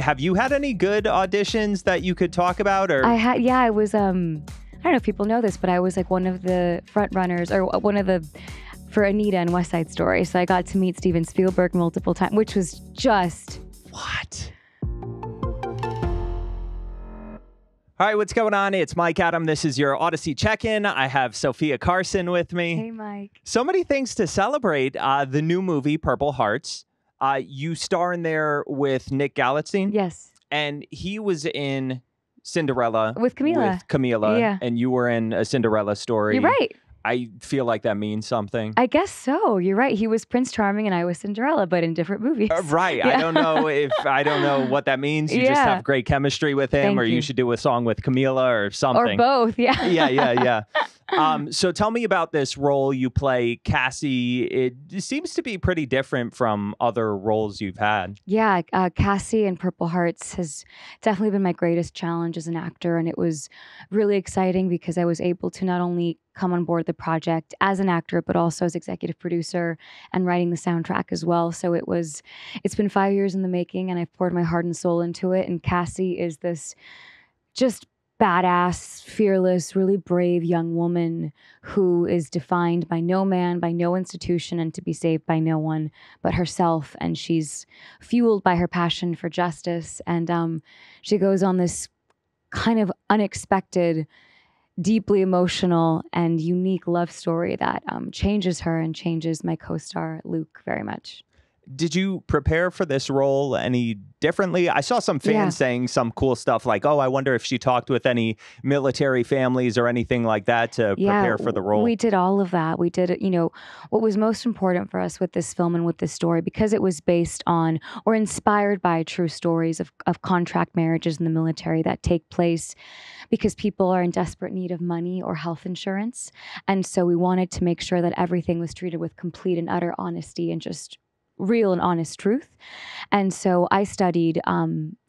have you had any good auditions that you could talk about? Or I was, I don't know if people know this, but I was like one of the front runners or one of the, for Anita in West Side Story. So I got to meet Steven Spielberg multiple times, which was just... What? All right, what's going on? It's Mike Adam. This is your Audacy check-in. I have Sofia Carson with me. Hey, Mike. So many things to celebrate. The new movie, Purple Hearts. You star in there with Nick Galitzine. Yes. And he was in Cinderella. With Camila. Yeah. And you were in A Cinderella Story. You're right. I feel like that means something. I guess so. You're right. He was Prince Charming and I was Cinderella, but in different movies. Right. Yeah. I don't know what that means. You just have great chemistry with him. Thank you should do a song with Camila or something. Or both. Yeah. Yeah. So tell me about this role you play, Cassie. It seems to be pretty different from other roles you've had. Yeah. Cassie in Purple Hearts has definitely been my greatest challenge as an actor. And it was really exciting because I was able to not only come on board the project as an actor, but also as executive producer and writing the soundtrack as well. So it's been 5 years in the making and I've poured my heart and soul into it. And Cassie is this just badass, fearless, really brave young woman who is defined by no man, by no institution, and to be saved by no one but herself. And she's fueled by her passion for justice. And she goes on this kind of unexpected, deeply emotional and unique love story that changes her and changes my co-star Luke very much. Did you prepare for this role any differently? I saw some fans saying some cool stuff like, oh, I wonder if she talked with any military families or anything like that to prepare for the role. We did all of that. We did, what was most important for us with this film and with this story, because it was based on or inspired by true stories of contract marriages in the military that take place because people are in desperate need of money or health insurance. And so we wanted to make sure that everything was treated with complete and utter honesty and just real and honest truth. And so I studied,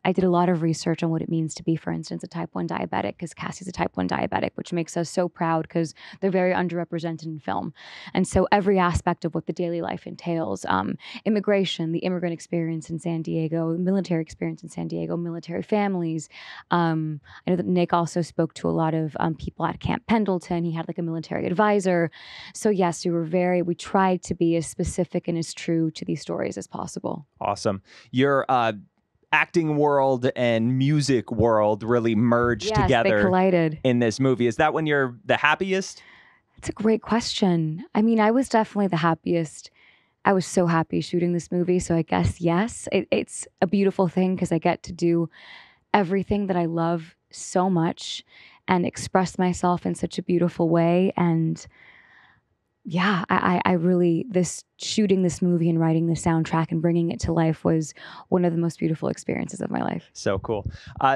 I did a lot of research on what it means to be, for instance, a type 1 diabetic, because Cassie's a type 1 diabetic, which makes us so proud because they're very underrepresented in film. And so every aspect of what the daily life entails, immigration, the immigrant experience in San Diego, military experience in San Diego, military families. I know that Nick also spoke to a lot of people at Camp Pendleton. He had like a military advisor. So yes, we tried to be as specific and as true to these stories as possible. Awesome. Your acting world and music world really merged together. They collided in this movie. Is that when you're the happiest? That's a great question. I mean, I was definitely the happiest. I was so happy shooting this movie. So I guess, yes, it's a beautiful thing because I get to do everything that I love so much and express myself in such a beautiful way. And yeah, I really, shooting this movie and writing the soundtrack and bringing it to life was one of the most beautiful experiences of my life. So cool.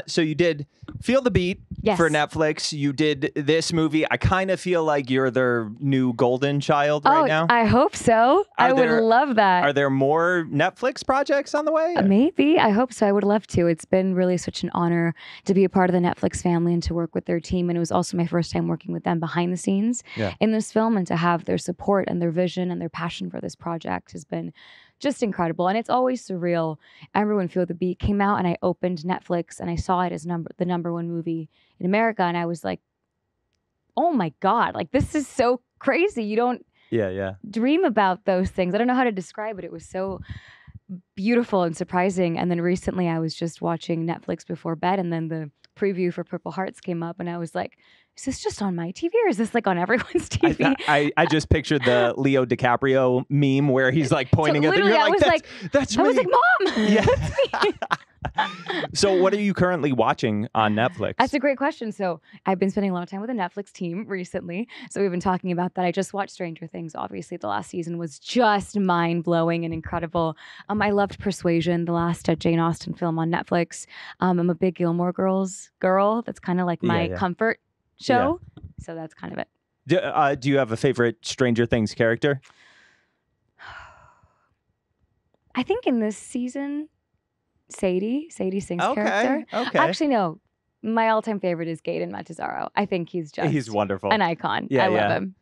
So you did Feel the Beat for Netflix. You did this movie. I kind of feel like you're their new golden child right now. I hope so. I would love that. Are there more Netflix projects on the way? Maybe. I hope so. I would love to. It's been really such an honor to be a part of the Netflix family and to work with their team. And it was also my first time working with them behind the scenes in this film, and to have their support and their vision and their passion for this project has been just incredible. And it's always surreal. I remember when Feel the Beat came out and I opened Netflix and I saw it as the number one movie in America. And I was like, oh my God, like this is so crazy. You don't dream about those things. I don't know how to describe it. It was so beautiful and surprising. And then recently I was just watching Netflix before bed, and then the preview for Purple Hearts came up and I was like, is this just on my TV or is this like on everyone's TV? I just pictured the Leo DiCaprio meme where he's like pointing at the, you're like, that's me. I was like, Mom, yeah. that's me. So what are you currently watching on Netflix? That's a great question. So I've been spending a lot of time with the Netflix team recently. So we've been talking about that. I just watched Stranger Things. Obviously, the last season was just mind-blowing and incredible. I loved Persuasion, the last Jane Austen film on Netflix. I'm a big Gilmore Girls girl. That's kind of like my comfort show. So that's kind of it. Do you have a favorite Stranger Things character? I think in this season, Sadie Sink's character. Okay. Actually, no. my all-time favorite is Gaten Matazaro. I think he's wonderful, an icon. I love him.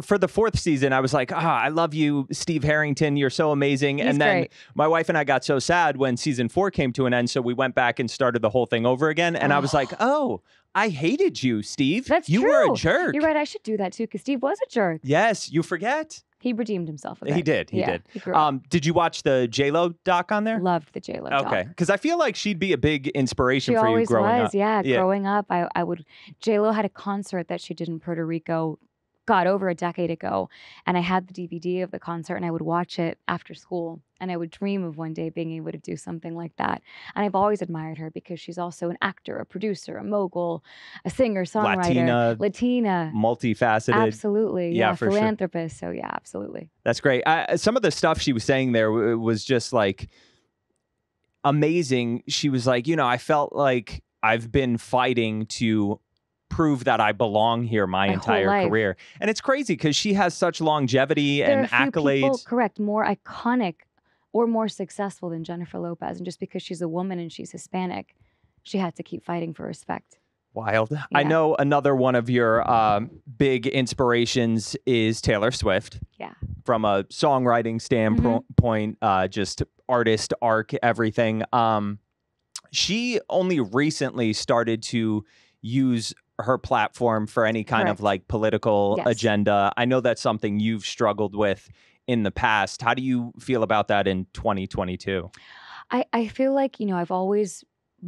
For the 4th season, I was like, I love you, Steve Harrington. You're so amazing. He's and then great. My wife and I got so sad when season 4 came to an end, so we went back and started the whole thing over again. And I was like, I hated you, Steve. That's you true. were a jerk. You're right. I should do that too, because Steve was a jerk. Yes, you forget. He redeemed himself a bit. He did. He did. He did you watch the J-Lo doc on there? Loved the J-Lo doc. Okay, because I feel like she'd be a big inspiration for you growing up. Yeah, growing up, I would. J-Lo had a concert that she did in Puerto Rico, over a decade ago, and I had the DVD of the concert, and I would watch it after school, and I would dream of one day being able to do something like that. And I've always admired her because she's also an actor, a producer, a mogul, a singer, songwriter, Latina, multifaceted, absolutely, yeah, philanthropist. Sure. So yeah, absolutely, that's great. Some of the stuff she was saying there was just like amazing. She was like, I felt like I've been fighting to prove that I belong here my entire career. And it's crazy because she has such longevity and accolades. People, correct, more iconic or more successful than Jennifer Lopez. And just because she's a woman and she's Hispanic, she had to keep fighting for respect. Wild. Yeah. I know another one of your big inspirations is Taylor Swift. Yeah. From a songwriting standpoint, just artist, arc, everything. She only recently started to use her platform for any kind of like political agenda. I know that's something you've struggled with in the past. How do you feel about that in 2022? I feel like, I've always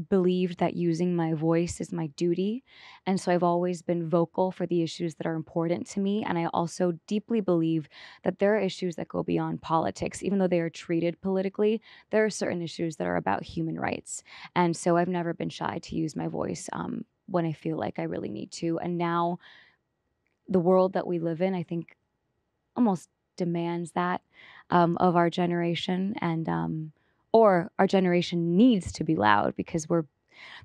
believed that using my voice is my duty. And so I've always been vocal for the issues that are important to me. And I also deeply believe that there are issues that go beyond politics. Even though they are treated politically, there are certain issues that are about human rights. And so I've never been shy to use my voice when I feel like I really need to. And now the world that we live in, I think, almost demands that of our generation. And or our generation needs to be loud because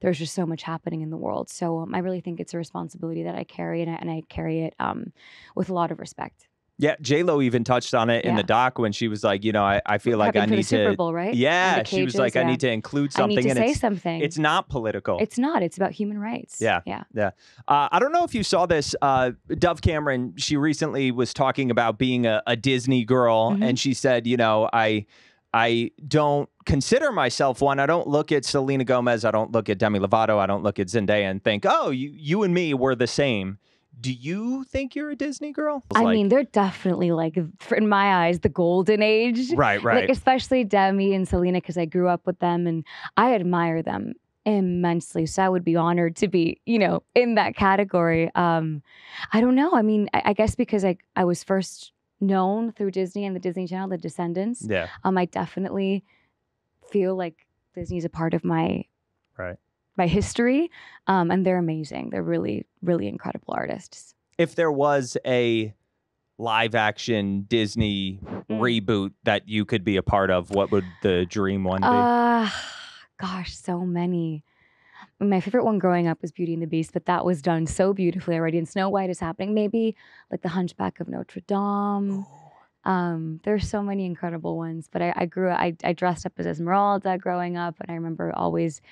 there's just so much happening in the world. So I really think it's a responsibility that I carry, and I carry it with a lot of respect. Yeah, J-Lo even touched on it in the doc when she was like, I feel like I need to. Super Bowl, right? Yeah, she was like, I need to include something. I need to say something. It's not political. It's not. It's about human rights. Yeah. I don't know if you saw this. Dove Cameron, she recently was talking about being a Disney girl, and she said, I don't consider myself one. I don't look at Selena Gomez. I don't look at Demi Lovato. I don't look at Zendaya and think, oh, you and me were the same. Do you think you're a Disney girl? I mean, they're definitely like, in my eyes, the golden age. Right. Like, especially Demi and Selena, because I grew up with them and I admire them immensely. So I would be honored to be, in that category. I don't know. I mean, I guess because I was first known through Disney and the Disney Channel, The Descendants. Yeah. I definitely feel like Disney's a part of my history, and they're amazing. They're really, really incredible artists. If there was a live action Disney reboot that you could be a part of, what would the dream one be? Gosh, so many. My favorite one growing up was Beauty and the Beast, but that was done so beautifully already. And Snow White is happening. Maybe like The Hunchback of Notre Dame. There's so many incredible ones. But I dressed up as Esmeralda growing up, and I remember always,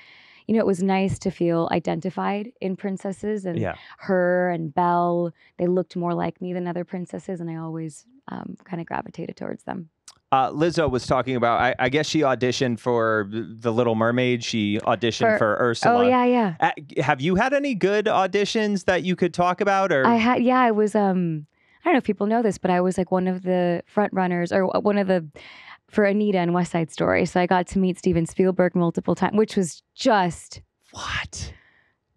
it was nice to feel identified in princesses, and her and Belle, they looked more like me than other princesses, and I always kind of gravitated towards them. Lizzo was talking about, I guess she auditioned for The Little Mermaid. She auditioned for Ursula. Oh, yeah. Have you had any good auditions that you could talk about? Or I had, I was, I don't know if people know this, but I was like one of the front runners, or for Anita in West Side Story. So I got to meet Steven Spielberg multiple times, which was just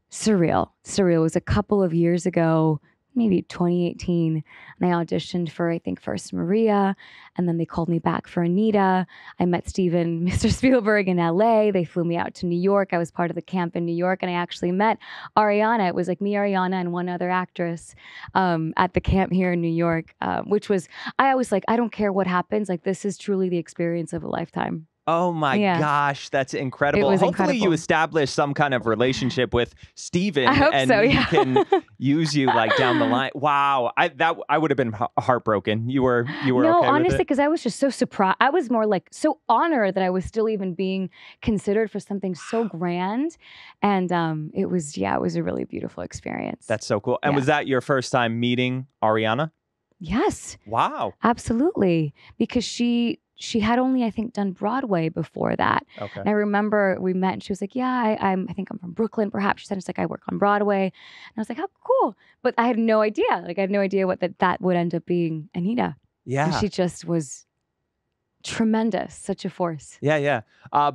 surreal. It was a couple of years ago, maybe 2018, and I auditioned for, I think, first Maria, and then they called me back for Anita. I met Steven, Mr. Spielberg, in LA. They flew me out to New York. I was part of the camp in New York, and I actually met Ariana. It was like me, Ariana, and one other actress at the camp here in New York, which was, I always like, I don't care what happens. Like, this is truly the experience of a lifetime. Oh my Yeah. gosh, that's It incredible. was Hopefully you incredible. establish some kind of relationship with Steven I hope and so, he yeah. can use you like down the line. Wow. I would have been heartbroken. You were No, okay with honestly, it? because I was just so surprised. I was more like so honored that I was still even being considered for something so grand. And it was a really beautiful experience. That's so cool. And Yeah. was that your first time meeting Ariana? Yes, Wow. absolutely. Because she had only, I think, done Broadway before that. Okay. And I remember we met and she was like, yeah, I think I'm from Brooklyn, perhaps. She said, it's like, I work on Broadway. And I was like, how cool. But I had no idea. Like, I had no idea what that would end up being Anita. And Yeah. she just was tremendous, such a force. Yeah.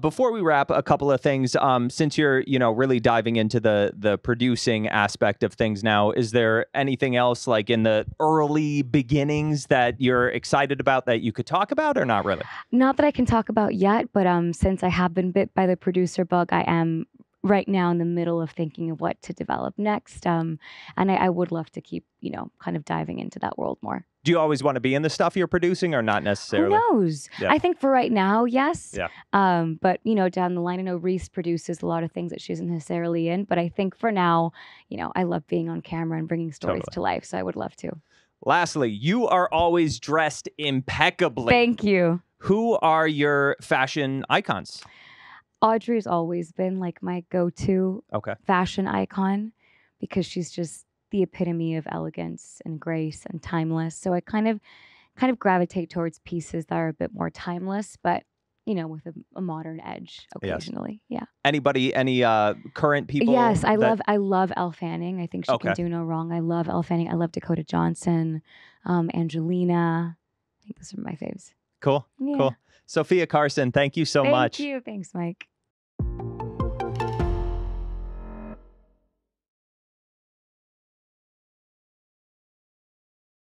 Before we wrap, a couple of things. Since you're, really diving into the producing aspect of things now, is there anything else like in the early beginnings that you're excited about that you could talk about, or not really? Not that I can talk about yet, but since I have been bit by the producer bug, I am right now in the middle of thinking of what to develop next. And I would love to keep, kind of diving into that world more. Do you always want to be in the stuff you're producing, or not necessarily? Who knows? Yeah. I think for right now, yes. Yeah. But down the line, I know Reese produces a lot of things that she isn't necessarily in. But I think for now, I love being on camera and bringing stories to life. So I would love to. Lastly, you are always dressed impeccably. Thank you. Who are your fashion icons? Audrey's always been like my go-to fashion icon because she's just the epitome of elegance and grace and timeless. So I kind of gravitate towards pieces that are a bit more timeless, but with a modern edge occasionally. Yes. Yeah. Any current people? Yes, I love Elle Fanning. I think she can do no wrong. I love Elle Fanning. I love Dakota Johnson, Angelina. I think those are my faves. Cool. Yeah. Cool. Sofia Carson, thank you so much. Thank you. Thanks, Mike.